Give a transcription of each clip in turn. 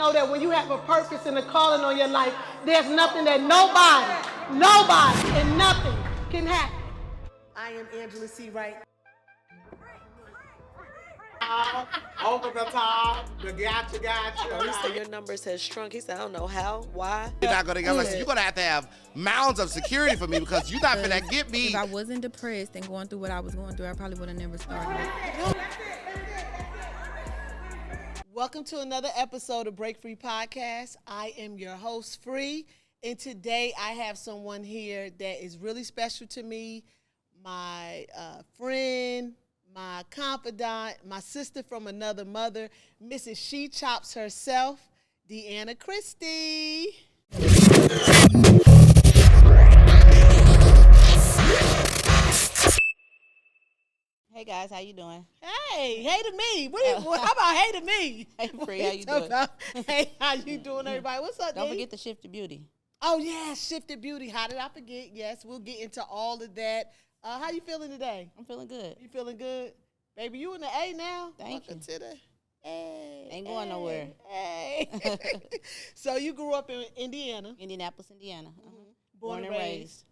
know that when you have a purpose and a calling on your life, there's nothing that nobody, and nothing can happen. I am Angela C. Wright. Over the top, the gotcha. He said your numbers has shrunk. He said, I don't know how, why. You're not gonna get you're gonna have to have mounds of security for me because you're not gonna get me. If I wasn't depressed and going through what I was going through, I probably would have never started. Welcome to another episode of Break Free Podcast. I am your host, Free, and today I have someone here that is really special to me, my friend, my confidant, my sister from another mother, Mrs. She Chops herself, Deanna Christie. Hey guys, how you doing? Hey to me. How about hey to me? Hey Free, how you doing? Hey, how you doing, everybody? What's up, Don't D? forget the Shifted Beauty. Oh yeah, Shifted Beauty. How did I forget? Yes, we'll get into all of that. How you feeling today? I'm feeling good. You feeling good? Baby, you in the A now? Thank Welcome you. to the A. Ain't going nowhere. Hey. So you grew up in Indiana. Indianapolis, Indiana. Born and raised.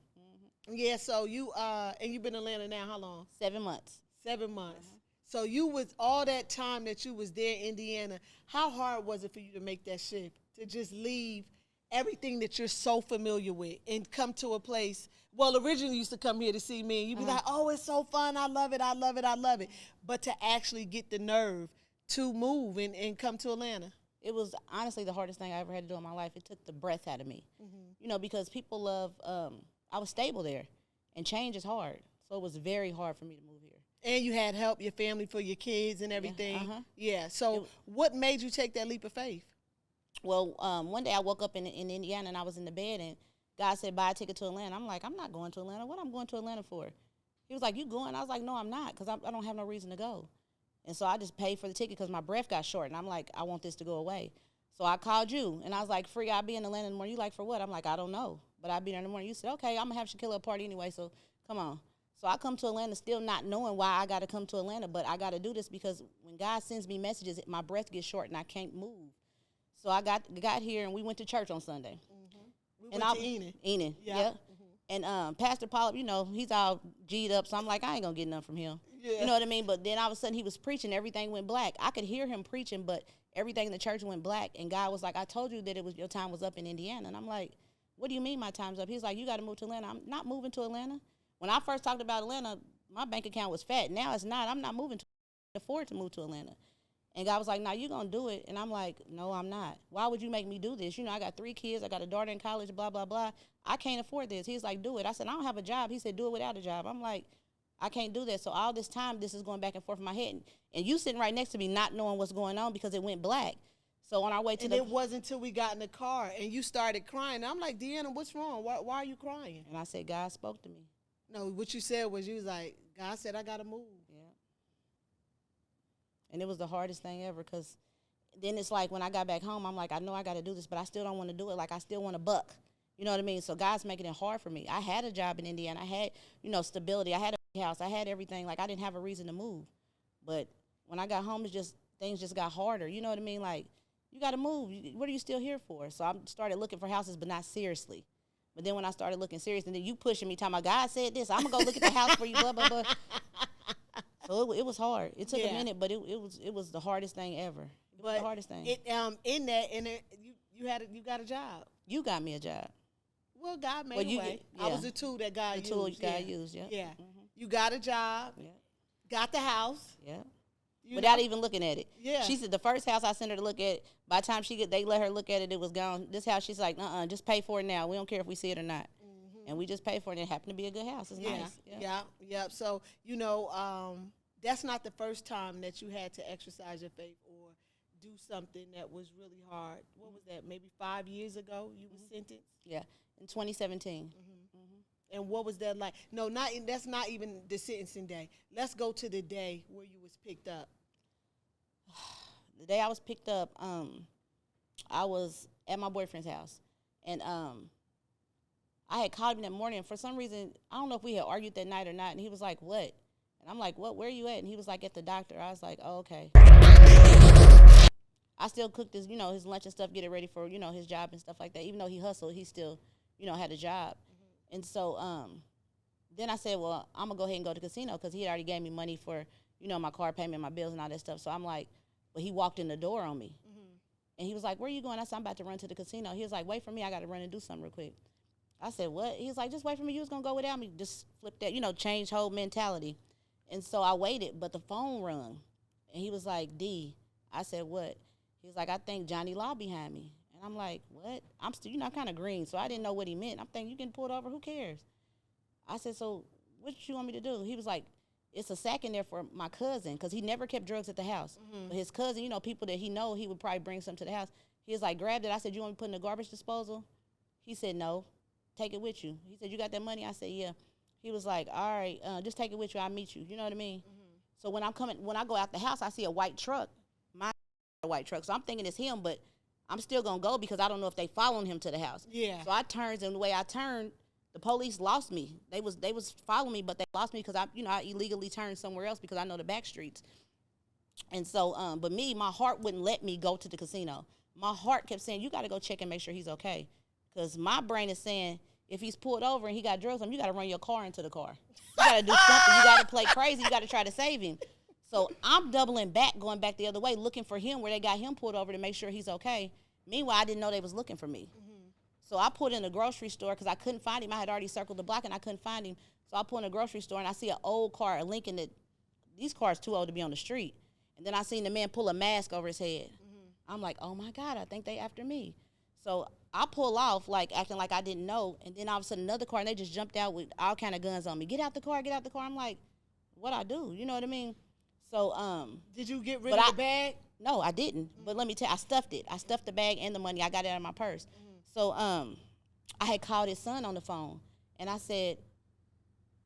Yeah, so you and you've been in Atlanta now how long? 7 months. 7 months. So you was all that time that you was there in Indiana, how hard was it for you to make that shift? To just leave everything that you're so familiar with and come to a place. Well, originally you used to come here to see me and you'd be like, oh, it's so fun. I love it. But to actually get the nerve to move and come to Atlanta. It was honestly the hardest thing I ever had to do in my life. It took the breath out of me. You know, because people love, I was stable there and change is hard. So it was very hard for me to move here. And you had help, your family, for your kids and everything. Yeah. So what made you take that leap of faith? Well, one day I woke up in Indiana and I was in the bed and God said, buy a ticket to Atlanta. I'm like, I'm not going to Atlanta. What am I going to Atlanta for? He was like, you going? I was like, no, I'm not, because I don't have no reason to go. And so I just paid for the ticket because my breath got short. And I'm like, I want this to go away. So I called you, and I was like, Free, I'll be in Atlanta in the morning. You like, for what? I'm like, I don't know, but I'll be there in the morning. You said, okay, I'm going to have Shaquilla a party anyway, so come on. So I come to Atlanta still not knowing why I got to come to Atlanta, but I got to do this because when God sends me messages, my breath gets short and I can't move. So I got here, and we went to church on Sunday. We went to Enid. Yeah. And Pastor Pollard, you know, he's all G'd up, so I'm like, I ain't going to get nothing from him. Yeah. You know what I mean? But then all of a sudden he was preaching, everything went black. I could hear him preaching, but everything in the church went black. And God was like, I told you that your time was up in Indiana. And I'm like, what do you mean my time's up? He's like, you got to move to Atlanta. I'm not moving to Atlanta. When I first talked about Atlanta, my bank account was fat. Now it's not. I'm not moving to afford to move to Atlanta. And God was like, no, you're going to do it. And I'm like, no, I'm not. Why would you make me do this? You know, I got 3 kids. I got a daughter in college, blah, blah, blah. I can't afford this. He's like, do it. I said, I don't have a job. He said, do it without a job. I'm like, I can't do that. So all this time, this is going back and forth in my head. And you sitting right next to me not knowing what's going on because it went black. So on our way to it wasn't until we got in the car and you started crying. I'm like, Deanna, what's wrong? Why are you crying? And I said, God spoke to me. No, what you said was, you was like, God said, I got to move. Yeah. And it was the hardest thing ever because then it's like when I got back home, I'm like, I know I got to do this, but I still don't want to do it. Like, I still want to buck. You know what I mean? So God's making it hard for me. I had a job in Indiana. I had, you know, stability. I had a house. I had everything. Like, I didn't have a reason to move. But when I got home, things just got harder. You know what I mean? Like, you got to move. What are you still here for? So I started looking for houses, but not seriously. But then when I started looking serious, and then you pushing me, talking about, God said this, I'm going to go look at the house for you, blah, blah, blah. So it was hard. It took a minute, but it was the hardest thing ever. It was the hardest thing. You got a job. You got me a job. Well, God made a way. I was the tool that God used. The tool God used, yeah. Yeah. You got a job. Yeah. Got the house. Yeah. Without even looking at it. Yeah. She said the first house I sent her to look at, by the time they let her look at it, it was gone. This house, she's like, just pay for it now. We don't care if we see it or not. And we just paid for it. And it happened to be a good house. It's nice. Yeah. So, you know, that's not the first time that you had to exercise your faith or do something that was really hard. What was that? Maybe 5 years ago you were sentenced? Yeah, in 2017. And what was that like? No, that's not even the sentencing day. Let's go to the day where you was picked up. The day I was picked up, I was at my boyfriend's house. And I had called him that morning. And for some reason, I don't know if we had argued that night or not. And he was like, what? And I'm like, what? Where are you at? And he was like, at the doctor. I was like, oh, okay. I still cooked his, his lunch and stuff, get it ready for, his job and stuff like that. Even though he hustled, he still, had a job. And so then I said, well, I'm going to go ahead and go to the casino because he had already gave me money for, my car payment, my bills and all that stuff. So I'm like, but he walked in the door on me. And he was like, where are you going? I said, I'm about to run to the casino. He was like, wait for me. I got to run and do something real quick. I said, what? He was like, just wait for me. You was going to go without me. Just flip that, change whole mentality. And so I waited, but the phone rung. And he was like, D. I said, what? He was like, I think Johnny Law behind me. And I'm like, what? I'm still, kind of green, so I didn't know what he meant. I'm thinking, you getting pulled over? Who cares? I said, so what you want me to do? He was like, it's a sack in there for my cousin, because he never kept drugs at the house. But his cousin, people that he know, he would probably bring some to the house. He was like, grabbed it. I said, you want me to put in the garbage disposal? He said, no. Take it with you. He said, you got that money? I said, yeah. He was like, all right, just take it with you. I'll meet you. You know what I mean? So when I go out the house, I see a white truck. A white truck. So I'm thinking it's him, but I'm still going to go because I don't know if they following him to the house. Yeah. So I turned, and the way I turned, the police lost me. They was following me, but they lost me because I illegally turned somewhere else because I know the back streets. And so, but my heart wouldn't let me go to the casino. My heart kept saying, you got to go check and make sure he's okay. Because my brain is saying, if he's pulled over and he got drugs on him, you got to run your car into the car. You got to do something. You got to play crazy. You got to try to save him. So I'm doubling back, going back the other way, looking for him where they got him pulled over to make sure he's okay. Meanwhile, I didn't know they was looking for me. So I pulled in a grocery store because I couldn't find him. I had already circled the block and I couldn't find him. So I pulled in a grocery store and I see an old car, a Lincoln, that these cars too old to be on the street. And then I seen the man pull a mask over his head. I'm like, oh my God, I think they after me. So I pull off, like acting like I didn't know. And then all of a sudden another car, and they just jumped out with all kind of guns on me. Get out the car, get out the car. I'm like, what I do? You know what I mean? So, did you get rid of the bag? No, I didn't. But let me tell you, I stuffed it. I stuffed the bag and the money. I got it out of my purse. So, I had called his son on the phone, and I said,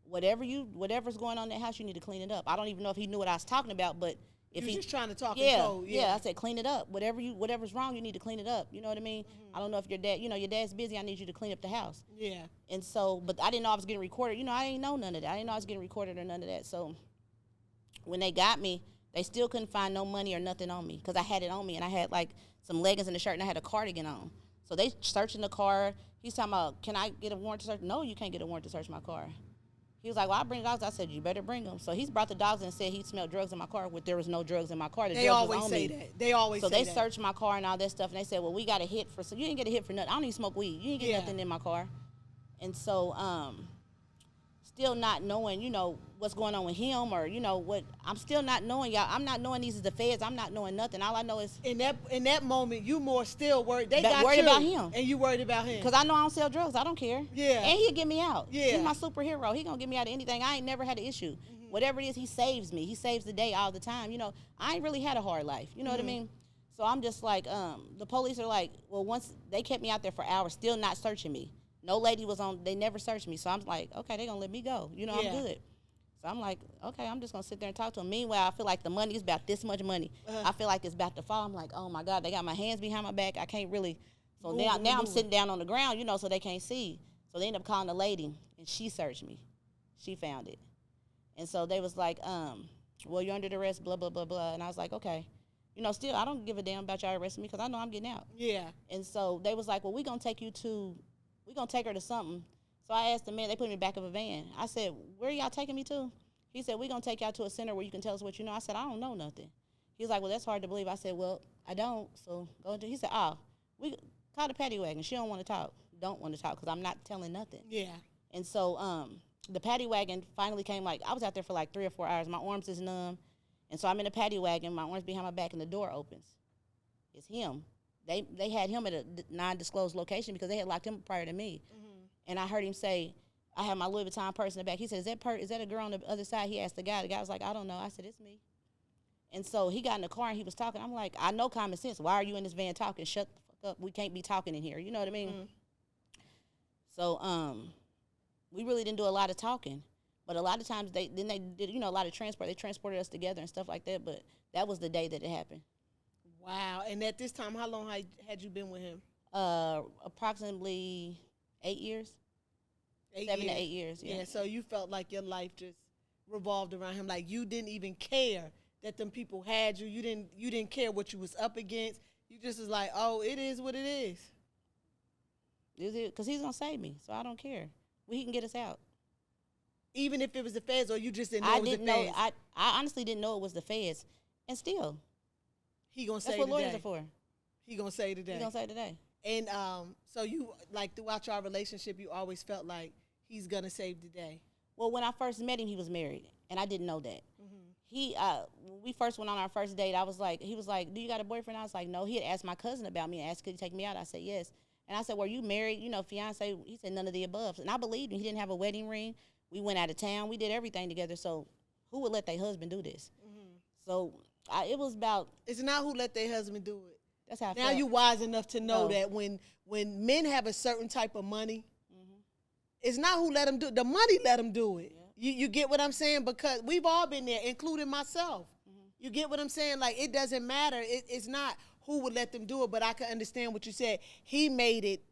whatever's going on in that house, you need to clean it up. I don't even know if he knew what I was talking about, but if You're just trying to talk yeah, in code. Yeah, I said, clean it up. Whatever's wrong, you need to clean it up. You know what I mean? I don't know if your dad's busy. I need you to clean up the house. Yeah. And so, but I didn't know I was getting recorded. I didn't know none of that. I didn't know I was getting recorded or none of that. So when they got me, they still couldn't find no money or nothing on me because I had it on me, and I had like some leggings and a shirt, and I had a cardigan on. So they searching the car. He's talking about, can I get a warrant to search? No, you can't get a warrant to search my car. He was like, well, I'll bring dogs. I said, you better bring them. So he's brought the dogs and said he smelled drugs in my car, but there was no drugs in my car. They always say that. They always say that. So they searched my car and all that stuff, and they said, well, we got a hit so you didn't get a hit for nothing. I don't even smoke weed. You didn't get nothing in my car. And so still not knowing, what's going on with him or, what. I'm still not knowing, y'all. I'm not knowing these is the feds. I'm not knowing nothing. All I know is. In that moment, you more still worried. They got worried you. About him. And you worried about him. Because I know I don't sell drugs. I don't care. Yeah. And he'll get me out. Yeah. He's my superhero. He going to get me out of anything. I ain't never had an issue. Whatever it is, he saves me. He saves the day all the time. I ain't really had a hard life. You know what I mean? So I'm just like, the police are like, well, once they kept me out there for hours, still not searching me. No lady was on, they never searched me. So I'm like, okay, they're going to let me go. I'm good. So I'm like, okay, I'm just going to sit there and talk to them. Meanwhile, I feel like the money is about this much money. I feel like it's about to fall. I'm like, oh, my God, they got my hands behind my back. I can't really. So now I'm sitting down on the ground, so they can't see. So they end up calling the lady, and she searched me. She found it. And so they was like, well, you're under arrest, blah, blah, blah, blah. And I was like, okay. Still, I don't give a damn about y'all arresting me because I know I'm getting out. Yeah. And so they was like, well, we're going to take her to something. So I asked the man, they put me in the back of a van. I said, where are y'all taking me to? He said, we're going to take y'all to a center where you can tell us what you know. I said, I don't know nothing. He was like, well, that's hard to believe. I said, well, I don't. So go into. He said, we call the paddy wagon. She don't want to talk. Don't want to talk because I'm not telling nothing. Yeah. And so the paddy wagon finally came. Like, I was out there for like 3 or 4 hours. My arms is numb. And so I'm in the paddy wagon. My arms behind my back, and the door opens. It's him. They had him at a non-disclosed location because they had locked him prior to me. And I heard him say, I had my Louis Vuitton purse in the back. He said, is that a girl on the other side? He asked the guy. The guy was like, I don't know. I said, it's me. And so he got in the car and he was talking. I'm like, I know common sense. Why are you in this van talking? Shut the fuck up. We can't be talking in here. You know what I mean? So we really didn't do a lot of talking. But a lot of times they did, a lot of transport. They transported us together and stuff like that. But that was the day that it happened. Wow. And at this time, how long had you been with him? Approximately 8 years. 7 to 8 years, yeah. So you felt like your life just revolved around him. Like you didn't even care that them people had you. You didn't care what you was up against. You just was like, oh, it is what it is. Because he's going to save me, so I don't care. Well, he can get us out. Even if it was the feds, or you just didn't know it was the feds? I honestly didn't know it was the feds. And still, He going to say that's what today. lawyers are for. He going to say today. He's going to say today. And so you, like, throughout your relationship, you always felt like he's going to save the day. Well, when I first met him, he was married, and I didn't know that. When we first went on our first date, he was like, do you got a boyfriend? I was like, no. He had asked my cousin about me and asked, could he take me out? I said, yes. And I said, were you married, fiance? He said, none of the above. And I believed him. He didn't have a wedding ring. We went out of town. We did everything together. So who would let their husband do this? So it was about. It's not who let their husband do it. That's how I now felt. you wise enough to know that when men have a certain type of money, it's not who let them do it. The money let them do it. Yeah. You get what I'm saying? Because we've all been there, including myself. You get what I'm saying? Like, it doesn't matter. It's not who would let them do it, but I can understand what you said. He made it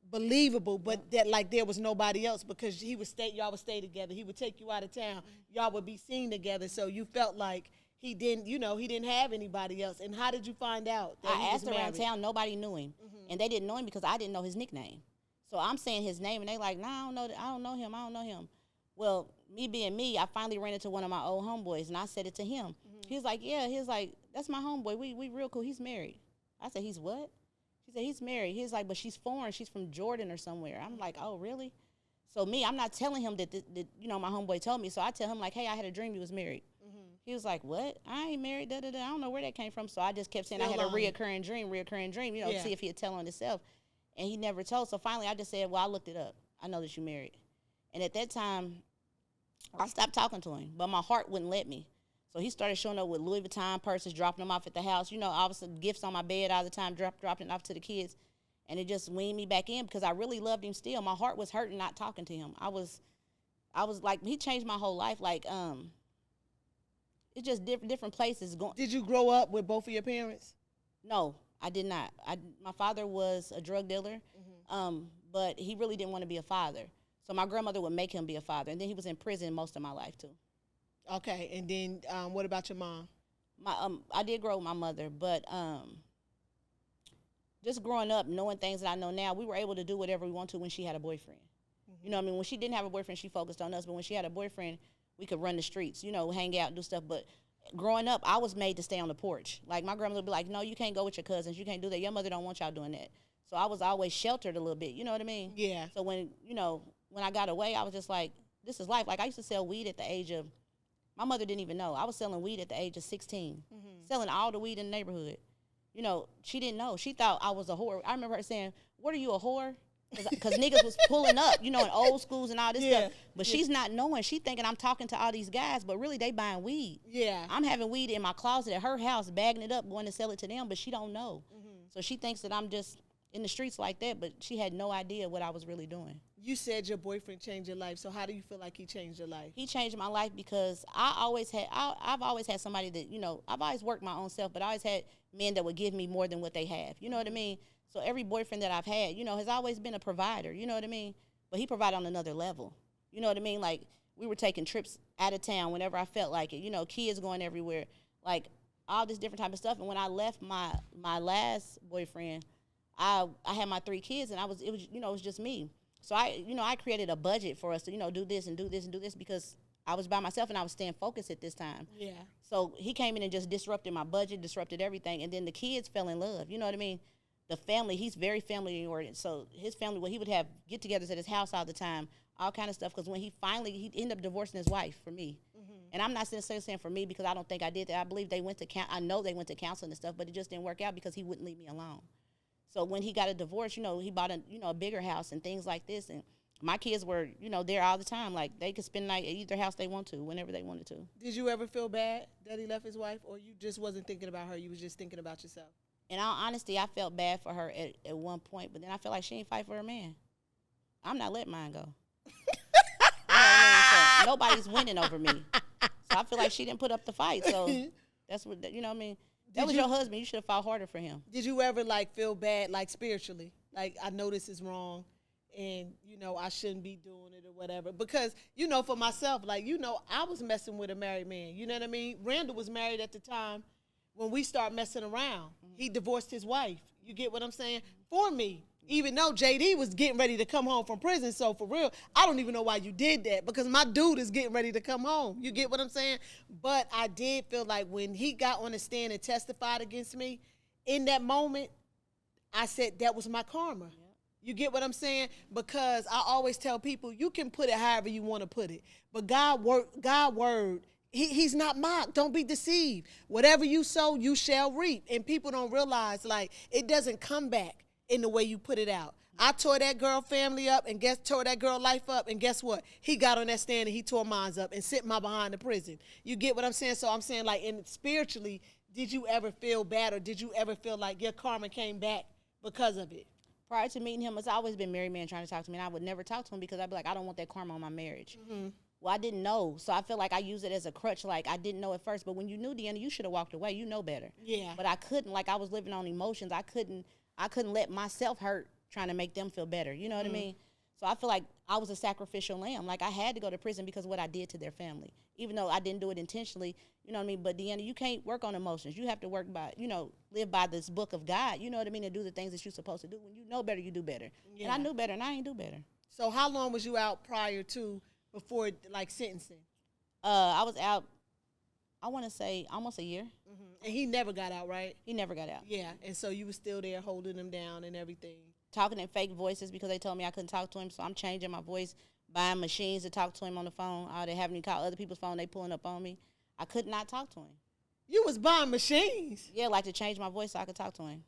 believable, but that like there was nobody else, because y'all would stay together. He would take you out of town. Y'all would be seen together. So you felt like he didn't have anybody else. And how did you find out that I asked around town, nobody knew him. And they didn't know him because I didn't know his nickname. So I'm saying his name, and they like, nah, I don't know him. Well, me being me, I finally ran into one of my old homeboys, and I said it to him. He was like, yeah. He was like, that's my homeboy. We real cool. He's married. I said, he's what? He said, he's married. He was like, but she's foreign. She's from Jordan or somewhere. I'm like, oh, really? So me, I'm not telling him that my homeboy told me. So I tell him, like, hey, I had a dream you was married. He was like, what? I ain't married, I don't know where that came from. So I just kept saying I had a reoccurring dream, see if he'd tell on himself. And he never told. So finally I just said, well, I looked it up. I know that you married. And at that time, I stopped talking to him, but my heart wouldn't let me. So he started showing up with Louis Vuitton purses, dropping them off at the house. Obviously gifts on my bed all the time, dropping it off to the kids. And it just weaned me back in because I really loved him still. My heart was hurting not talking to him. I was like, he changed my whole life. Like, it's just different places. Did you grow up with both of your parents? No, I did not. My father was a drug dealer, but he really didn't want to be a father. So my grandmother would make him be a father, and then he was in prison most of my life too. Okay, and then what about your mom? I did grow with my mother, but just growing up, knowing things that I know now, we were able to do whatever we want to when she had a boyfriend. You know what I mean? When she didn't have a boyfriend, she focused on us, but when she had a boyfriend, we could run the streets, hang out, do stuff. But growing up, I was made to stay on the porch. Like, my grandmother would be like, no, you can't go with your cousins. You can't do that. Your mother don't want y'all doing that. So I was always sheltered a little bit. You know what I mean? Yeah. So when I got away, I was just like, this is life. Like, I used to sell weed at the age of, my mother didn't even know. I was selling weed at the age of 16, selling all the weed in the neighborhood. She didn't know. She thought I was a whore. I remember her saying, what are you, a whore? Because niggas was pulling up, in old schools and all this stuff. But she's not knowing. She thinking I'm talking to all these guys, but really they buying weed. Yeah. I'm having weed in my closet at her house, bagging it up, going to sell it to them, but she don't know. So she thinks that I'm just in the streets like that, but she had no idea what I was really doing. You said your boyfriend changed your life. So how do you feel like he changed your life? He changed my life because I've always had somebody that, I've always worked my own self, but I always had men that would give me more than what they have. You know what I mean? So every boyfriend that I've had, has always been a provider. You know what I mean? But he provided on another level. You know what I mean? Like, we were taking trips out of town whenever I felt like it. Kids going everywhere. Like, all this different type of stuff. And when I left my last boyfriend, I had my 3 kids, and it was just me. So I created a budget for us to, do this and do this and do this because I was by myself and I was staying focused at this time. Yeah. So he came in and just disrupted my budget, disrupted everything. And then the kids fell in love. You know what I mean? The family, he's very family-oriented. So his family, he would have get-togethers at his house all the time, all kind of stuff. Because when he ended up divorcing his wife for me. And I'm not saying for me because I don't think I did that. I believe I know they went to counseling and stuff, but it just didn't work out because he wouldn't leave me alone. So when he got a divorce, he bought a bigger house and things like this. And my kids were, there all the time. Like, they could spend the night at either house they want to, whenever they wanted to. Did you ever feel bad that he left his wife, or you just wasn't thinking about her? You was just thinking about yourself? In all honesty, I felt bad for her at one point, but then I felt like she ain't fight for her man. I'm not letting mine go. So nobody's winning over me. So I feel like she didn't put up the fight. So that's what, I mean? That was your husband. You should have fought harder for him. Did you ever, feel bad, spiritually? I know this is wrong, and I shouldn't be doing it or whatever. Because for myself, like I was messing with a married man. You know what I mean? Randall was married at the time when we started messing around. He divorced his wife. You get what I'm saying? For me. Even though JD was getting ready to come home from prison. So for real, I don't even know why you did that, because my dude is getting ready to come home. You get what I'm saying? But I did feel like when he got on the stand and testified against me, in that moment, I said that was my karma. Yep. You get what I'm saying? Because I always tell people, you can put it however you want to put it. But God word, he's not mocked. Don't be deceived. Whatever you sow, you shall reap. And people don't realize, like, it doesn't come back in the way you put it out. I tore that girl family up and tore that girl life up, and guess what? He got on that stand and he tore mine up and sent my behind the prison. You get what I'm saying? So I'm saying, like, spiritually, did you ever feel bad, or did you ever feel like your karma came back because of it? Prior to meeting him, it's always been married man trying to talk to me, and I would never talk to him because I'd be like, I don't want that karma on my marriage. Mm-hmm. Well, I didn't know, so I feel like I use it as a crutch. Like, I didn't know at first, but when you knew, Deanna, you should have walked away. You know better. Yeah. But I couldn't. Like, I was living on emotions. I couldn't let myself hurt trying to make them feel better. You know what I mean? So I feel like I was a sacrificial lamb. Like, I had to go to prison because of what I did to their family, even though I didn't do it intentionally. You know what I mean? But, Deanna, you can't work on emotions. You have to work by, live by this book of God. You know what I mean? And do the things that you're supposed to do. When you know better, you do better. Yeah. And I knew better, and I ain't do better. So how long was you out before, like, sentencing? I was out, I want to say, almost a year. Mm-hmm. And he never got out, right? He never got out. Yeah, and so you were still there holding him down and everything. Talking in fake voices because they told me I couldn't talk to him, so I'm changing my voice, buying machines to talk to him on the phone. They having me call other people's phone, they pulling up on me. I could not talk to him. You was buying machines? Yeah, like to change my voice so I could talk to him.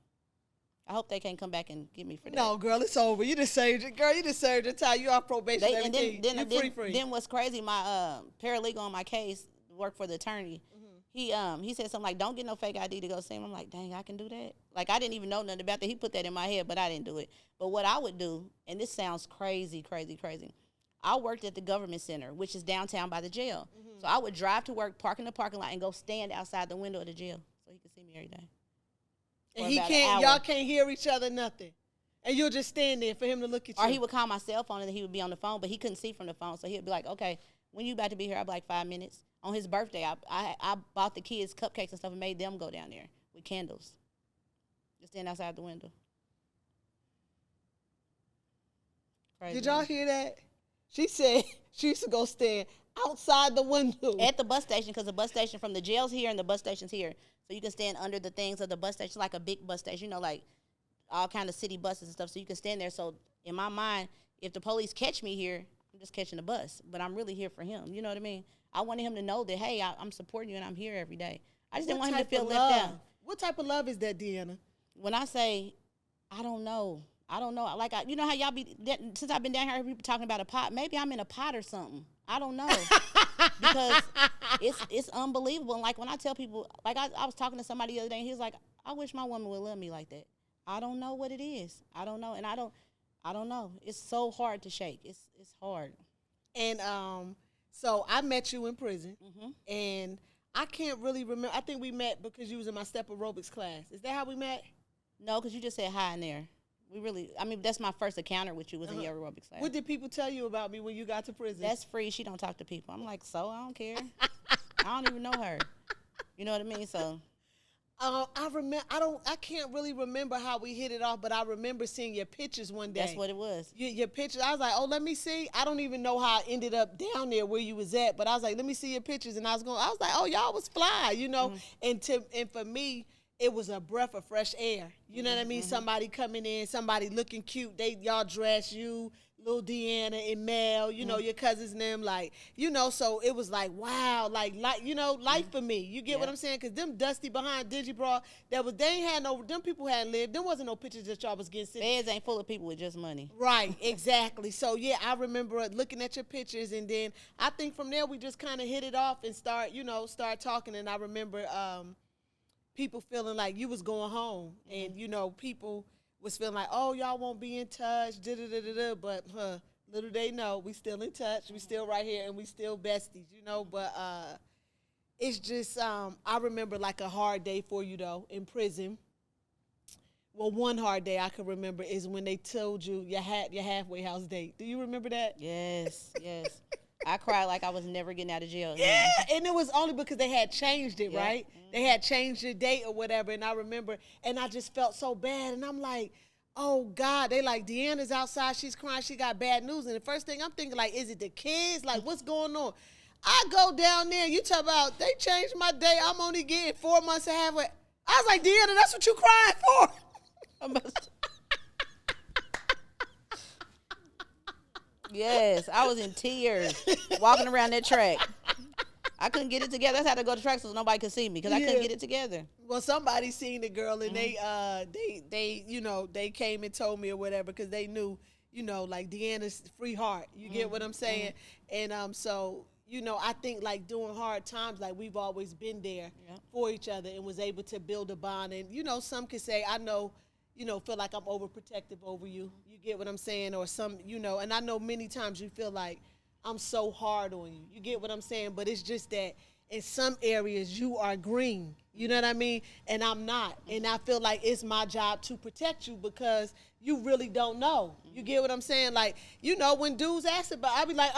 I hope they can't come back and get me for that. No, girl, it's over. You just saved it. Girl, you just saved your time. You off probation and everything. You free. Then what's crazy, my paralegal on my case worked for the attorney. Mm-hmm. He said something like, don't get no fake ID to go see him. I'm like, dang, I can do that? Like, I didn't even know nothing about that. He put that in my head, but I didn't do it. But what I would do, and this sounds crazy, I worked at the government center, which is downtown by the jail. Mm-hmm. So I would drive to work, park in the parking lot, and go stand outside the window of the jail so he could see me every day. And y'all can't hear each other, nothing. And you'll just stand there for him to look at you. Or he would call my cell phone and he would be on the phone, but he couldn't see from the phone. So he'd be like, okay, when you about to be here? I'd be like, 5 minutes. On his birthday, I bought the kids cupcakes and stuff and made them go down there with candles. Just stand outside the window. Crazy. Did y'all hear that? She said she used to go stand outside the window. At the bus station, because the bus station from the jail's here and the bus station's here. So you can stand under the things of the bus station, like a big bus station, like all kind of city buses and stuff. So you can stand there. So in my mind, if the police catch me here, I'm just catching the bus. But I'm really here for him. You know what I mean? I wanted him to know that, hey, I'm supporting you and I'm here every day. I just didn't want him to feel left out. What type of love is that, Deanna? When I say, I don't know. Like, you know how y'all be, since I've been down here, I heard people talking about a pot. Maybe I'm in a pot or something. I don't know. Because it's unbelievable. And like when I tell people, like I was talking to somebody the other day, and he was like, I wish my woman would love me like that. I don't know what it is. I don't know. And I don't know. It's so hard to shake. It's hard. And so I met you in prison, and I can't really remember. I think we met because you was in my step aerobics class. Is that how we met? No, because you just said hi in there. That's my first encounter with you was in your aerobics class. What did people tell you about me when you got to prison? That's free. She don't talk to people. I'm like, so I don't care. I don't even know her. You know what I mean? So. I can't really remember how we hit it off, but I remember seeing your pictures one day. That's what it was. Your pictures. I was like, oh, let me see. I don't even know how I ended up down there where you was at, but I was like, let me see your pictures, and I was like, oh, y'all was fly, and for me, it was a breath of fresh air. You know what I mean? Somebody coming in, somebody looking cute. Y'all dress you, little Deanna and Mel, your cousins and them, like, so it was like, wow, like life for me. You get what I'm saying? Because them dusty behind dingy bra, them people hadn't lived. There wasn't no pictures that y'all was getting. Beds ain't full of people with just money. Right, exactly. So, yeah, I remember looking at your pictures, and then I think from there we just kind of hit it off and start talking, and I remember people feeling like you was going home, and, people was feeling like, oh, y'all won't be in touch, but little they know, we still in touch, we still right here, and we still besties, but it's just, I remember like a hard day for you, though, in prison, Well, one hard day I can remember is when they told you you had your halfway house date. Do you remember that? Yes, yes. I cried like I was never getting out of jail. Yeah, and it was only because they had changed it, Yeah. right? They had changed the date or whatever, and I remember, and I just felt so bad, and I'm like, oh God, they like, Deanna's outside, she's crying, she got bad news, and the first thing I'm thinking, like, is it the kids? Like, what's going on? I go down there, you talk about, they changed my date, I'm only getting 4 months and halfway. I was like, Deanna, that's what you crying for? Yes, I was in tears walking around that track. I couldn't get it together. That's how to go to track so nobody could see me because I couldn't get it together. Well, somebody seen the girl and they you know, they came and told me or whatever because they knew, you know, like Deanna's free heart. You get what I'm saying? And so, you know, I think like during hard times, like we've always been there for each other and was able to build a bond. And, you know, some could say, I know, you know, feel like I'm overprotective over you. You get what I'm saying? Or some, you know, and I know many times you feel like I'm so hard on you. You get what I'm saying? But it's just that in some areas you are green. You know what I mean? And I'm not. And I feel like it's my job to protect you because you really don't know. You get what I'm saying? Like, you know, when dudes ask about, I be like,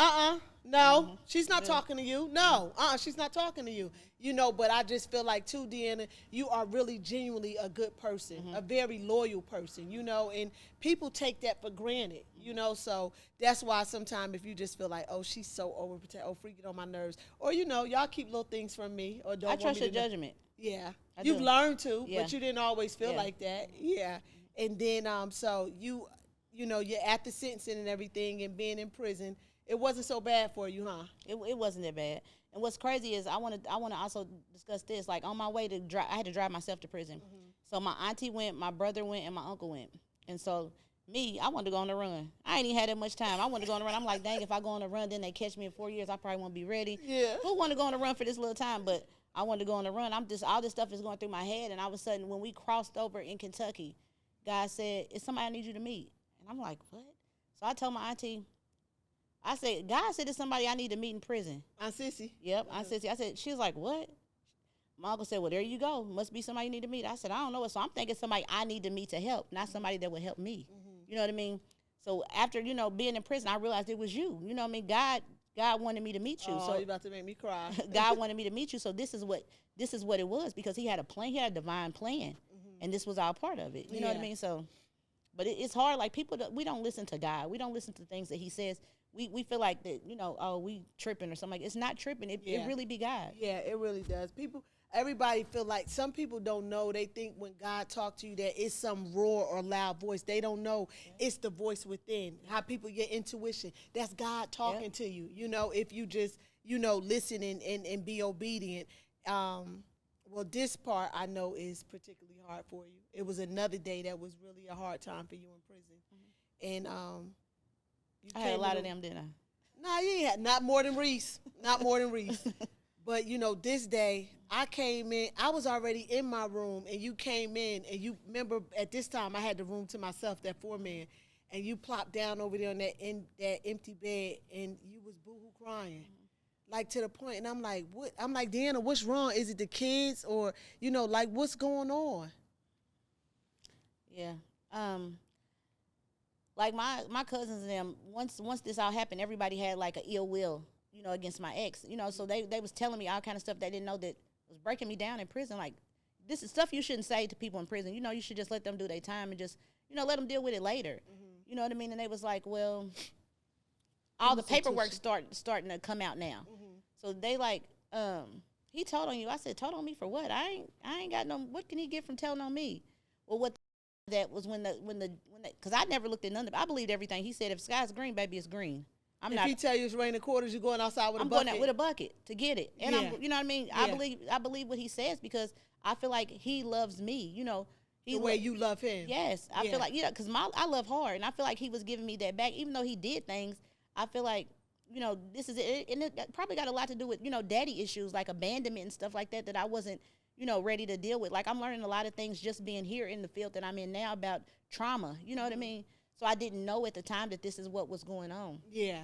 no, she's not talking to you. No, she's not talking to you. You know, but I just feel like, too, Deanna, you are really genuinely a good person, a very loyal person, you know, and people take that for granted, you know, so that's why sometimes if you just feel like, oh, she's so overprotective, oh, freaking on my nerves, or, you know, y'all keep little things from me, or don't I want trust me your to know. judgment. Yeah, I you've do. learned to, Yeah. but you didn't always feel Yeah. like that, yeah, and then, so you know, you're at the sentencing and everything and being in prison, it wasn't so bad for you, huh? It wasn't that bad. And what's crazy is I want to also discuss this. Like on my way to drive, I had to drive myself to prison. So my auntie went, my brother went, and my uncle went. And so me, I wanted to go on the run. I ain't even had that much time. I wanted to go on the run. I'm like, dang, if I go on the run, then they catch me in 4 years. I probably won't be ready. Yeah. Who want to go on the run for this little time? But I wanted to go on the run. All this stuff is going through my head. And all of a sudden, when we crossed over in Kentucky, God said, "It's somebody I need you to meet." And I'm like, what? So I told my auntie, I said, God said it's somebody I need to meet in prison. Aunt Sissy? Yep, Aunt Sissy. I said, she was like, what? My uncle said, well, there you go. Must be somebody you need to meet. I said, I don't know. So I'm thinking somebody I need to meet to help, not somebody that would help me. You know what I mean? So after, you know, being in prison, I realized it was you. You know what I mean? God wanted me to meet you. Oh, So you're about to make me cry. God wanted me to meet you. So this is what it was because he had a plan. He had a divine plan. And this was all part of it. You know what I Yeah. mean? So, but it's hard. Like people, we don't listen to God. We don't listen to things that he says. We feel like that, you know, oh, we tripping or something like it's not tripping. It really be God. Yeah, it really does. Everybody feel like some people don't know. They think when God talks to you that it's some roar or loud voice. They don't know it's the voice within. How people get intuition. That's God talking to you. You know, if you just, you know, listen and be obedient. Well, this part I know is particularly hard for you. It was another day that was really a hard time for you in prison. And I had a lot of them, didn't I? Nah, you ain't had not more than Reese. Not more than Reese. But, you know, this day, I came in. I was already in my room, and you came in, and you remember at this time I had the room to myself, that 4-man, and you plopped down over there on that empty bed, and you was boo-hoo crying. Like, to the point, and I'm like, what? I'm like, Deanna, what's wrong? Is it the kids, or, you know, like, what's going on? Yeah. Like my cousins and them, once this all happened, everybody had like an ill will, you know, against my ex. You know, so they was telling me all kind of stuff they didn't know that was breaking me down in prison. Like, this is stuff you shouldn't say to people in prison. You know, you should just let them do their time and just, you know, let them deal with it later. You know what I mean? And they was like, well, all the paperwork starting to come out now. So they like, he told on you. I said, told on me for what? I ain't got no. What can he get from telling on me? Well, what that was when because I never looked at none of it. I believed everything he said. If sky's green, baby, it's green. If he tell you it's raining quarters, you're going outside with a bucket. I'm going out with a bucket to get it, and you know what I mean. Yeah. I believe what he says because I feel like he loves me. You know, The way you love him. Yes, I feel like because I love hard, and I feel like he was giving me that back, even though he did things. I feel like, you know, this is it, and it probably got a lot to do with, you know, daddy issues like abandonment and stuff like that I wasn't, you know, ready to deal with. Like, I'm learning a lot of things just being here in the field that I'm in now about trauma. You know what I mean? So I didn't know at the time that this is what was going on. Yeah.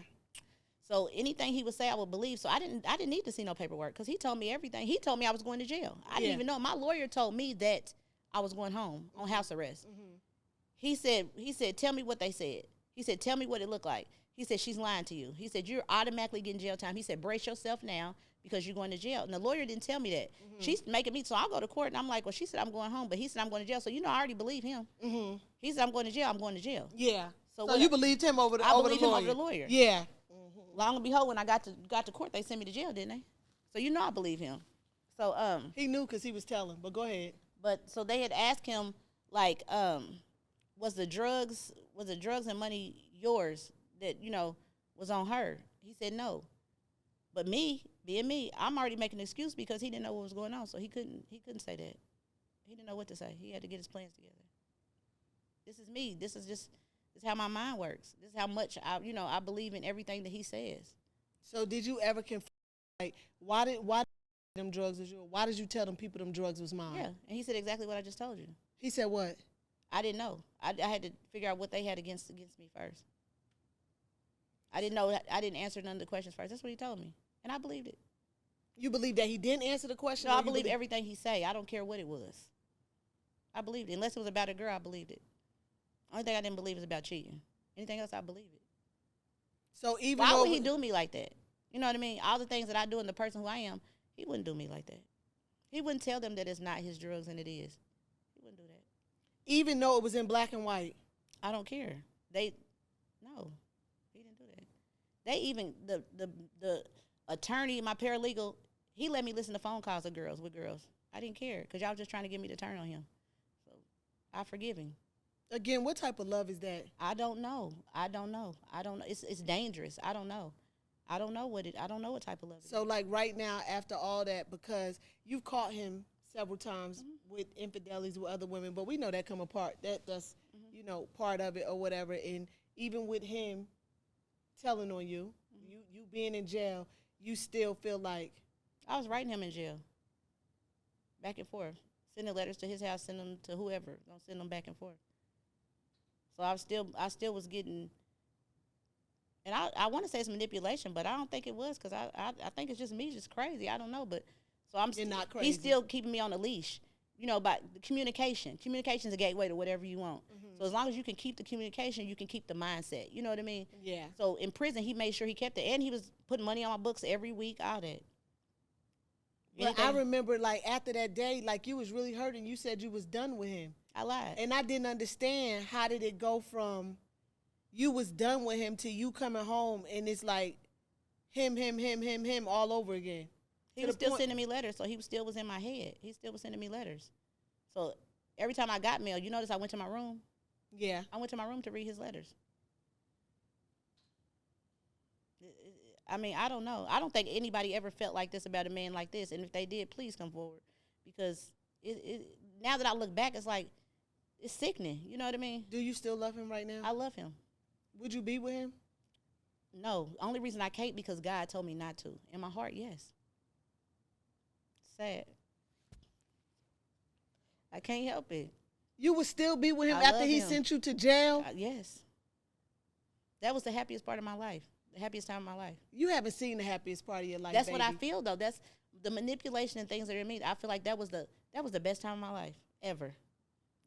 So anything he would say, I would believe. So I didn't need to see no paperwork because he told me everything. He told me I was going to jail. I didn't even know. My lawyer told me that I was going home on house arrest. He said, tell me what they said. He said, tell me what it looked like. He said, she's lying to you. He said, you're automatically getting jail time. He said, brace yourself now because you're going to jail. And the lawyer didn't tell me that. She's making me, so I'll go to court. And I'm like, well, she said I'm going home, but he said I'm going to jail. So, I already believe him. He said I'm going to jail. I'm going to jail. Yeah. So what you believed him over the I over believed the him lawyer. over the lawyer. Yeah. Long and behold, when I got to court, they sent me to jail, didn't they? So I believe him. So He knew because he was telling, but go ahead. But so they had asked him, like, was the drugs and money yours that, was on her? He said no. But me, being me, I'm already making an excuse because he didn't know what was going on. So he couldn't say that. He didn't know what to say. He had to get his plans together. This is me. This is how my mind works. This is how much I believe in everything that he says. So did you ever confirm, like, why did them drugs was yours? Why did you tell them people them drugs was mine? Yeah, and he said exactly what I just told you. He said what? I didn't know. I had to figure out what they had against me first. I didn't know. I didn't answer none of the questions first. That's what he told me, and I believed it. You believe that he didn't answer the question? No, I believe everything he say. I don't care what it was. I believed it. Unless it was about a girl, I believed it. Only thing I didn't believe is about cheating. Anything else, I believe it. So even why though would he do me like that? You know what I mean? All the things that I do and the person who I am, he wouldn't do me like that. He wouldn't tell them that it's not his drugs and it is. He wouldn't do that. Even though it was in black and white? I don't care. No, he didn't do that. They even, the attorney, my paralegal, he let me listen to phone calls with girls. I didn't care because y'all was just trying to get me to turn on him. So I forgive him. Again, what type of love is that? I don't know. It's dangerous. I don't know. I don't know what type of love it is. So like right now, after all that, because you've caught him several times with infidelities with other women, but we know that come apart. That's part of it or whatever. And even with him telling on you, you being in jail, you still feel like I was writing him in jail, back and forth, sending letters to his house, sending them to whoever, don't send them back and forth. So I still was getting, and I want to say it's manipulation, but I don't think it was because I think it's just me, just crazy. I don't know, but so You're not crazy. He's still keeping me on the leash, by the communication. Communication is a gateway to whatever you want. So as long as you can keep the communication, you can keep the mindset. You know what I mean? Yeah. So in prison, he made sure he kept it, and he was putting money on my books every week, all that. But I remember, like, after that day, like, you was really hurting. You said you was done with him. I lied. And I didn't understand, how did it go from you was done with him to you coming home and it's like him all over again? He was still sending me letters, so he still was in my head. He still was sending me letters. So every time I got mail, you notice I went to my room? Yeah. I went to my room to read his letters. I mean, I don't know. I don't think anybody ever felt like this about a man like this. And if they did, please come forward. Because now that I look back, it's like, it's sickening. You know what I mean? Do you still love him right now? I love him. Would you be with him? No. Only reason I can't because God told me not to. In my heart, yes. Sad. I can't help it. You would still be with him I after love he him. sent you to jail? Yes. That was the happiest part of my life. The happiest time of my life. You haven't seen the happiest part of your life, That's baby. what I feel, though. That's the manipulation and things that are in me. I feel like that was the best time of my life, ever.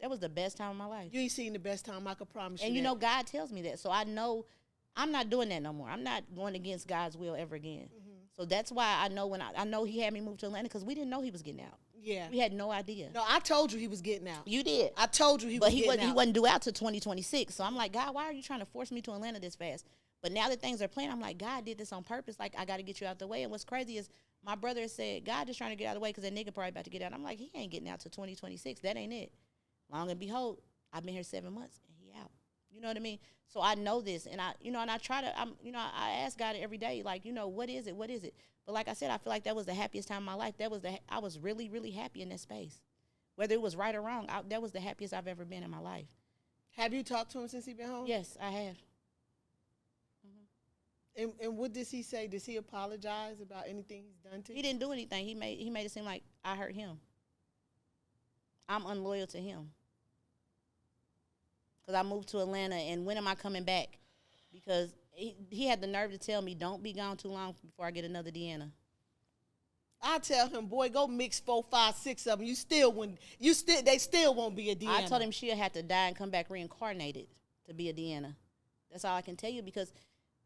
That was the best time of my life. You ain't seen the best time, I can promise you. And, that. God tells me that. So I know I'm not doing that no more. I'm not going against God's will ever again. So that's why I know I know he had me move to Atlanta because we didn't know he was getting out. Yeah. We had no idea. No, I told you he was getting out. You did. I told you he was getting out. But he wasn't due out till 2026. So I'm like, God, why are you trying to force me to Atlanta this fast? But now that things are playing, I'm like, God did this on purpose. Like, I got to get you out the way. And what's crazy is my brother said, God just trying to get out of the way because that nigga probably about to get out. I'm like, he ain't getting out till 2026. That ain't it. Long and behold, I've been here 7 months and he out. You know what I mean? So I know this, and I try to, I ask God every day, like, what is it? What is it? But like I said, I feel like that was the happiest time of my life. I was really, really happy in that space. Whether it was right or wrong, that was the happiest I've ever been in my life. Have you talked to him since he been home? Yes, I have. And what does he say? Does he apologize about anything he's done to you? He didn't do anything. He made it seem like I hurt him. I'm unloyal to him. Because I moved to Atlanta, and when am I coming back? Because he had the nerve to tell me, don't be gone too long before I get another Deanna. I tell him, boy, go mix 4, 5, 6 of them. They still won't be a Deanna. I told him she'll have to die and come back reincarnated to be a Deanna. That's all I can tell you, because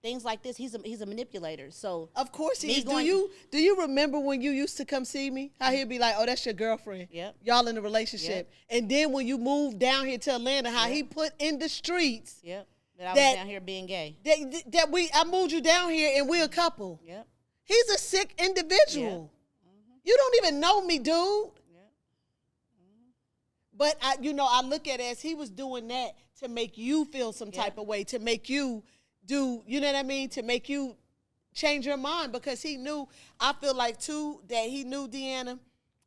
things like this, he's a manipulator. So of course he is. going- Do you remember when you used to come see me? How he'd be like, oh, that's your girlfriend. Yep. Y'all in a relationship. Yep. And then when you moved down here to Atlanta, how Yep. he put in the streets Yep. That I That- was down here being gay. I moved you down here and we're a couple. Yep. He's a sick individual. You don't even know me, dude. Yep. But I look at it as he was doing that to make you feel some type of way, to make you do, you know what I mean? To make you change your mind, because he knew, I feel like too, that he knew, Deanna,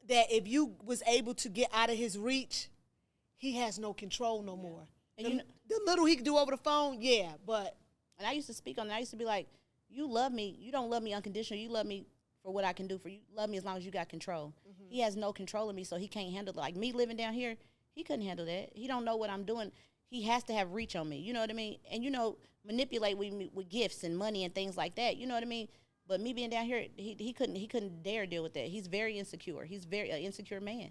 that if you was able to get out of his reach, he has no control no more. And the little he could do over the phone, yeah, but. And I used to speak on it. I used to be like, you love me. You don't love me unconditionally. You love me for what I can do for you. Love me as long as you got control. He has no control of me, so he can't handle it. Like me living down here, he couldn't handle that. He don't know what I'm doing. He has to have reach on me. You know what I mean? And, manipulate with gifts and money and things like that. You know what I mean? But me being down here, he couldn't dare deal with that. He's very insecure. He's very insecure man.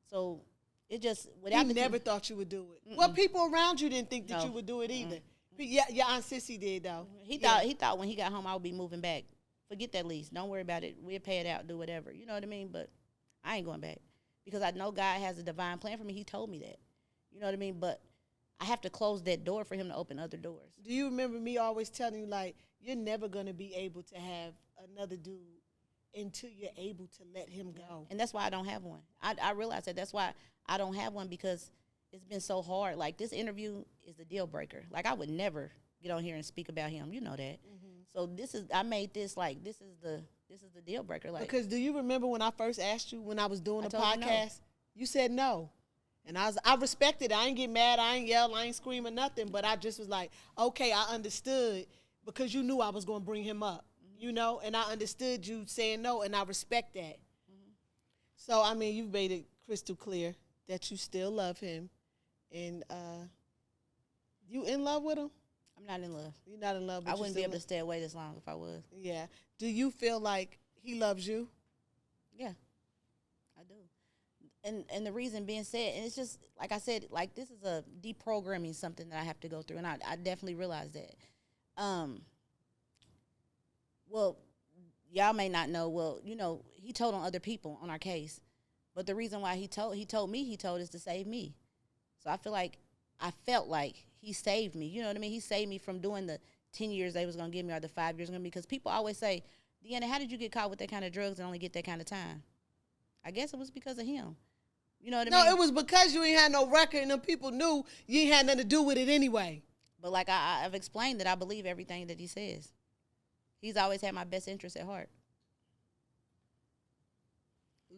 So it just without He the never thought you would do it. Well, people around you didn't think that No. you would do it either. Yeah, your Aunt Sissy did though. He thought when he got home I would be moving back. Forget that lease. Don't worry about it. We'll pay it out. Do whatever. You know what I mean? But I ain't going back, because I know God has a divine plan for me. He told me that. You know what I mean? But I have to close that door for him to open other doors. Do you remember me always telling you, like, you're never going to be able to have another dude until you're able to let him go? And that's why I don't have one. I realize that. That's why I don't have one, because it's been so hard. Like, this interview is a deal breaker. Like, I would never get on here and speak about him. You know that. So I made this like, this is the deal breaker. Like, Because do you remember when I first asked you when I was doing I the told you no. podcast? You said no. And I respected it. I ain't get mad. I ain't yell. I ain't scream or nothing. But I just was like, okay, I understood, because you knew I was going to bring him up, and I understood you saying no, and I respect that. So, I mean, you've made it crystal clear that you still love him. And you in love with him? I'm not in love. You're not in love with I you wouldn't be still able to stay away this long if I was. Yeah. Do you feel like he loves you? Yeah, I do. And the reason being said, and it's just, like I said, like, this is a deprogramming, something that I have to go through, and I definitely realize that. Well, y'all may not know, he told on other people on our case, but the reason why he told is to save me. So I felt like he saved me. You know what I mean? He saved me from doing the 10 years they was going to give me, or the 5 years going to be, because people always say, Deanna, how did you get caught with that kind of drugs and only get that kind of time? I guess it was because of him. You know what I mean? No, it was because you ain't had no record and the people knew you ain't had nothing to do with it anyway. But like I've explained, that I believe everything that he says. He's always had my best interest at heart.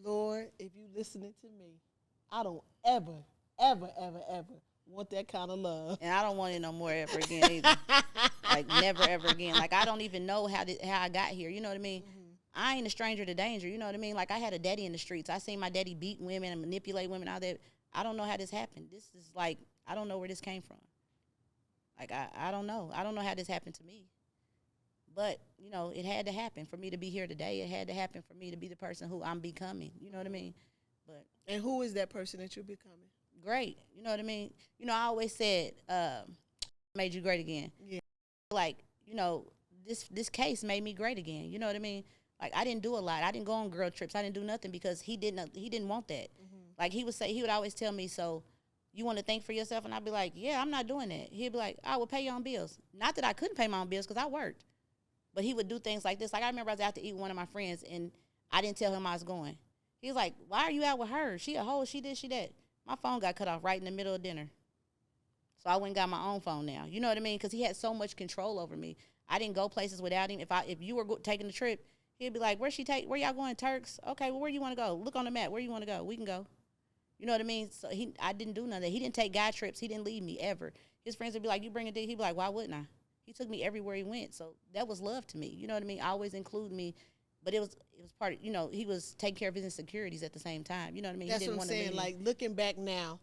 Lord, if you listening to me, I don't ever, ever, ever, ever want that kind of love. And I don't want it no more ever again either. Like, never, ever again. Like, I don't even know how I got here. You know what I mean? I ain't a stranger to danger. You know what I mean? Like, I had a daddy in the streets. I seen my daddy beat women and manipulate women, all that. I don't know how this happened. This is like, I don't know where this came from. Like, I don't know. I don't know how this happened to me. But, it had to happen for me to be here today. It had to happen for me to be the person who I'm becoming. You know what I mean? But And who is that person that you're becoming? great. You know what I mean? I always said, made you great again. Yeah. Like, this case made me great again. You know what I mean? Like, I didn't do a lot. I didn't go on girl trips. I didn't do nothing because he didn't want that. Like, he would always tell me, so you want to think for yourself? And I'd be like, yeah, I'm not doing that. He'd be like, I will pay your own bills. Not that I couldn't pay my own bills because I worked. But he would do things like this. Like, I remember I was out to eat with one of my friends, and I didn't tell him I was going. He was like, why are you out with her? She a hoe, she this, she that. My phone got cut off right in the middle of dinner. So I went and got my own phone now. You know what I mean? Because he had so much control over me. I didn't go places without him. If you were taking the trip, he'd be like, where y'all going, Turks? Okay, well, where you want to go? Look on the map. Where you want to go? We can go. You know what I mean? So I didn't do none of that. He didn't take guy trips. He didn't leave me ever. His friends would be like, you bring a dick. He'd be like, why wouldn't I? He took me everywhere he went. So that was love to me. You know what I mean? Always include me. But it was part of, he was taking care of his insecurities at the same time. You know what I mean? That's he didn't what I'm want to saying. leave. Like, looking back now,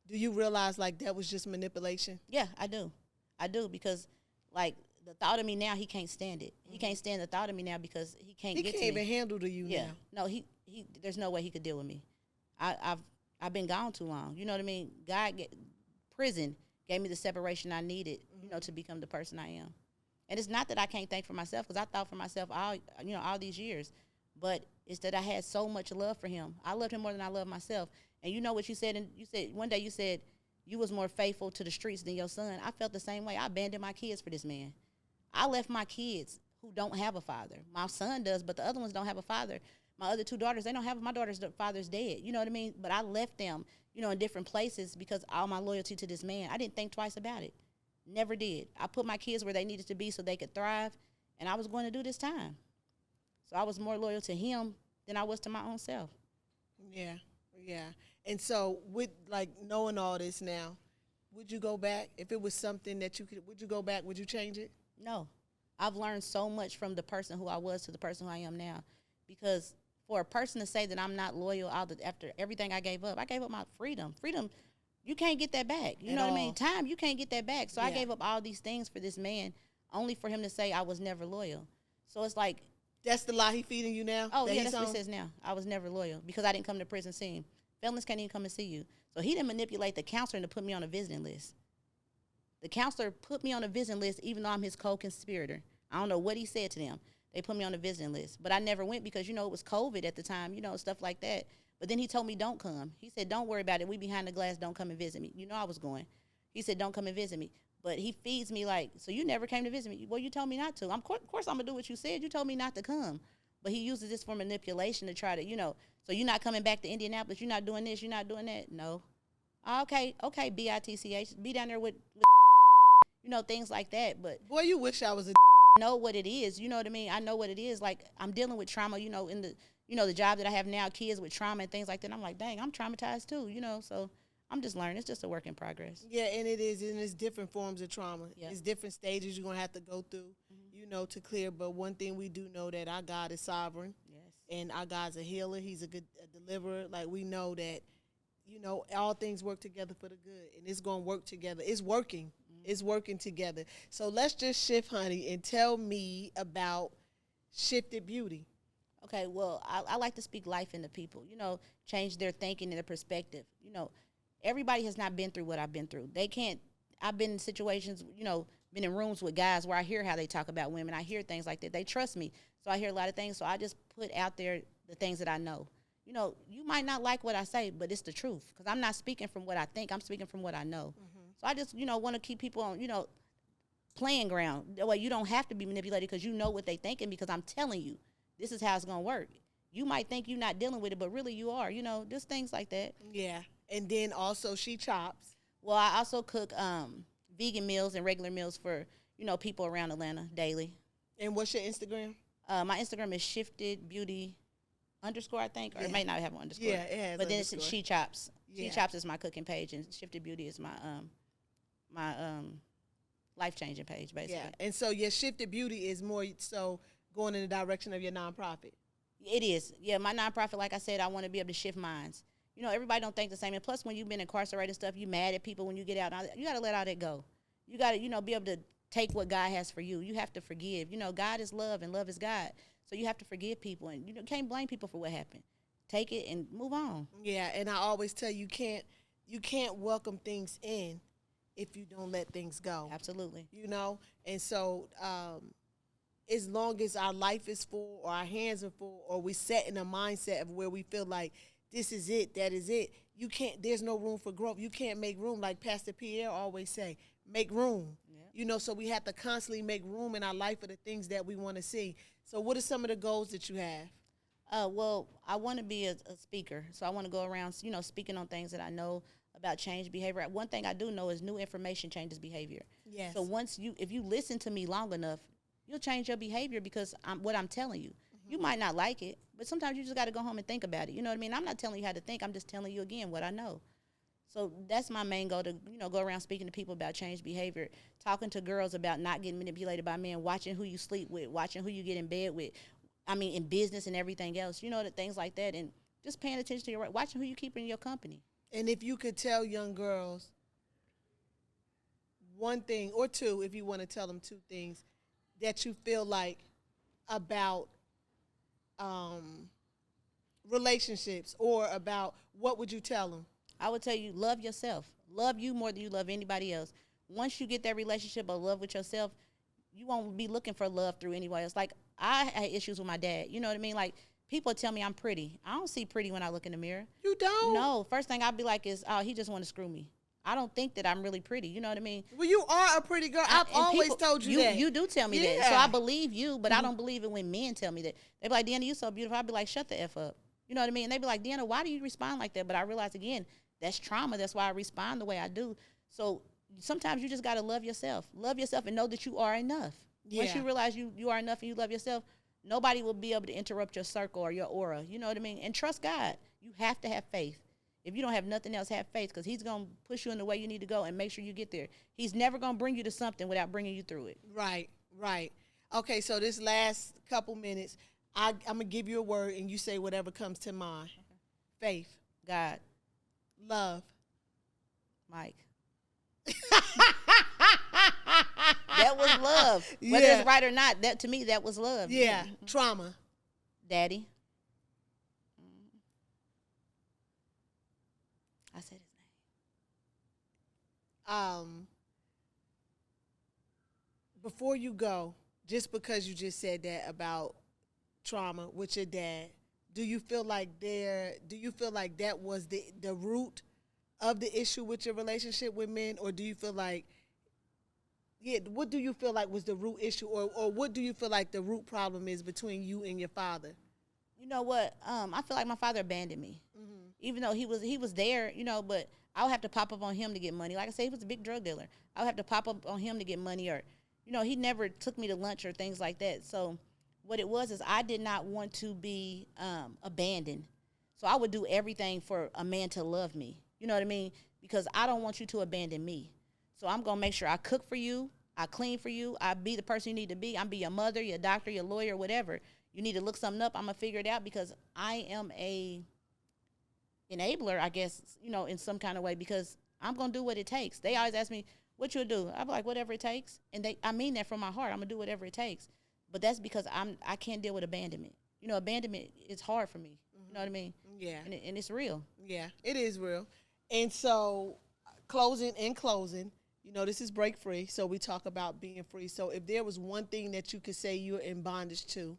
do you realize, like, that was just manipulation? Yeah, I do. I do, because, like, the thought of me now, he can't stand it. He can't stand the thought of me now because he can't He get can't to even me. handle to you Yeah. now. No, he there's no way he could deal with me. I've been gone too long. You know what I mean? Prison gave me the separation I needed, to become the person I am. And it's not that I can't think for myself, because I thought for myself all these years. But it's that I had so much love for him. I loved him more than I loved myself. And you know what you said? And you said one day you was more faithful to the streets than your son. I felt the same way. I abandoned my kids for this man. I left my kids who don't have a father. My son does, but the other ones don't have a father. My other 2 daughters, they don't have, my daughter's father's dead. You know what I mean? But I left them, in different places because all my loyalty to this man. I didn't think twice about it. Never did. I put my kids where they needed to be so they could thrive, and I was going to do this time. So I was more loyal to him than I was to my own self. Yeah, yeah. And so with, like, knowing all this now, would you go back? If it was something that you could, would you go back? Would you change it? No. I've learned so much from the person who I was to the person who I am now. Because for a person to say that I'm not loyal after everything I gave up my freedom. Freedom, you can't get that back. You know what I mean? Time, you can't get that back. So I gave up all these things for this man only for him to say I was never loyal. So it's like. That's the lie he feeding you now? Oh, yeah, that's what he says now. I was never loyal because I didn't come to prison see him. Felons can't even come and see you. So he didn't manipulate the counselor to put me on a visiting list. The counselor put me on a visiting list even though I'm his co-conspirator. I don't know what he said to them. They put me on a visiting list. But I never went because, it was COVID at the time, stuff like that. But then he told me don't come. He said, don't worry about it. We behind the glass. Don't come and visit me. I was going. He said, don't come and visit me. But he feeds me like, so you never came to visit me. Well, you told me not to. Of course I'm going to do what you said. You told me not to come. But he uses this for manipulation to try to, so you're not coming back to Indianapolis. You're not doing this. You're not doing that. No. Okay, BITCH. Be down there with things like that. But boy, you wish I was a know what it is. You know what I mean? I know what it is. Like, I'm dealing with trauma, in the, the job that I have now, kids with trauma and things like that. I'm like, dang, I'm traumatized too, so I'm just learning. It's just a work in progress. Yeah, and it is, and it's different forms of trauma. Yeah. It's different stages you're going to have to go through, to clear. But one thing we do know that our God is sovereign. Yes. And our God's a healer. He's a good deliverer. Like, we know that, all things work together for the good. And it's going to work together. It's working. It's working together. So let's just shift, honey, and tell me about Shifted Beauty. Okay, well, I like to speak life into people, change their thinking and their perspective. Everybody has not been through what I've been through. I've been in situations, been in rooms with guys where I hear how they talk about women. I hear things like that. They trust me. So I hear a lot of things. So I just put out there the things that I know. You might not like what I say, but it's the truth. Because I'm not speaking from what I think. I'm speaking from what I know. So I just, want to keep people on, playing ground. Well, you don't have to be manipulated because you know what they thinking because I'm telling you, this is how it's going to work. You might think you're not dealing with it, but really you are, just things like that. Yeah. And then also she chops. Well, I also cook vegan meals and regular meals for, people around Atlanta daily. And what's your Instagram? My Instagram is Shifted Beauty _, I think, or it may not have an underscore. Yeah, it has. But then underscore. it's She Chops. Yeah. She Chops is my cooking page, and Shifted Beauty is my life-changing page, basically. Yeah, and so your Shifted Beauty is more so going in the direction of your nonprofit. It is. Yeah, my nonprofit, like I said, I want to be able to shift minds. Everybody don't think the same. And plus, when you've been incarcerated and stuff, you mad at people when you get out. You got to let all that go. You got to, be able to take what God has for you. You have to forgive. God is love, and love is God. So you have to forgive people, and you can't blame people for what happened. Take it and move on. Yeah, and I always tell you, you can't welcome things in if you don't let things go. Absolutely. And so as long as our life is full or our hands are full or we set in a mindset of where we feel like this is it, that is it, there's no room for growth. You can't make room, like Pastor Pierre always say, make room. Yeah. So we have to constantly make room in our life for the things that we want to see. So what are some of the goals that you have? Well, I want to be a speaker. So I want to go around, speaking on things that I know about change behavior. One thing I do know is new information changes behavior. Yes. So if you listen to me long enough, you'll change your behavior because what I'm telling you. You might not like it, but sometimes you just got to go home and think about it. You know what I mean? I'm not telling you how to think. I'm just telling you, again, what I know. So that's my main goal, to go around speaking to people about change behavior, talking to girls about not getting manipulated by men, watching who you sleep with, watching who you get in bed with, in business and everything else, the things like that, and just paying attention to watching who you keep in your company. And if you could tell young girls one thing or two, if you want to tell them two things that you feel like about relationships, or about what would you tell them? I would tell you, love yourself. Love you more than you love anybody else. Once you get that relationship of love with yourself, you won't be looking for love through anybody else. Like, I had issues with my dad. You know what I mean? Like, people tell me I'm pretty. I don't see pretty when I look in the mirror. You don't? No. First thing I'd be like is, oh, he just want to screw me. I don't think that I'm really pretty. You know what I mean? Well, you are a pretty girl. I've always told you that. You do tell me that. Yeah. So I believe you, but I don't believe it when men tell me that. They be like, Deanna, you so beautiful. I'd be like, shut the F up. You know what I mean? And they be like, Deanna, why do you respond like that? But I realize, again, that's trauma. That's why I respond the way I do. So sometimes you just got to love yourself. Love yourself and know that you are enough. Yeah. Once you realize you are enough and you love yourself, nobody will be able to interrupt your circle or your aura. You know what I mean? And trust God. You have to have faith. If you don't have nothing else, have faith, because he's going to push you in the way you need to go and make sure you get there. He's never going to bring you to something without bringing you through it. Right, right. Okay, so this last couple minutes, I'm going to give you a word, and you say whatever comes to mind. Okay. Faith. God. Love. Mike. That was love. Whether Yeah. it's right or not, that to me, that was love. Yeah. Trauma. Daddy. I said his name. Before you go, just because you just said that about trauma with your dad, do you feel like that was the root of the issue with your relationship with men, or do you feel like, what do you feel like was the root issue, or what do you feel like the root problem is between you and your father? You know what? I feel like my father abandoned me. Mm-hmm. Even though he was there, you know, but I would have to pop up on him to get money. Like I said, he was a big drug dealer. I would have to pop up on him to get money, or, you know, he never took me to lunch or things like that. So what it was is I did not want to be abandoned. So I would do everything for a man to love me. You know what I mean? Because I don't want you to abandon me. So I'm going to make sure I cook for you, I clean for you, I be the person you need to be. I'm be your mother, your doctor, your lawyer, whatever. You need to look something up, I'm going to figure it out, because I am a enabler, I guess, you know, in some kind of way, because I'm going to do what it takes. They always ask me, what you'll do? I'm like, whatever it takes. And I mean that from my heart. I'm going to do whatever it takes. But that's because I can't deal with abandonment. You know, abandonment is hard for me. Mm-hmm. You know what I mean? Yeah. And it's real. Yeah, it is real. And so, closing, you know, this is Break Free, so we talk about being free. So if there was one thing that you could say you're in bondage to,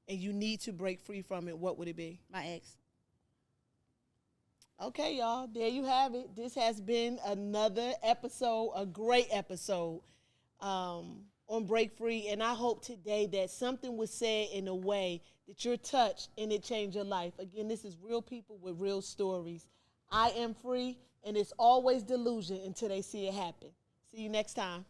and you need to break free from it, what would it be? My ex. Okay, y'all, there you have it. This has been another episode, a great episode on Break Free. And I hope today that something was said in a way that you're touched and it changed your life. Again, this is real people with real stories. I am free, and it's always delusion until they see it happen. See you next time.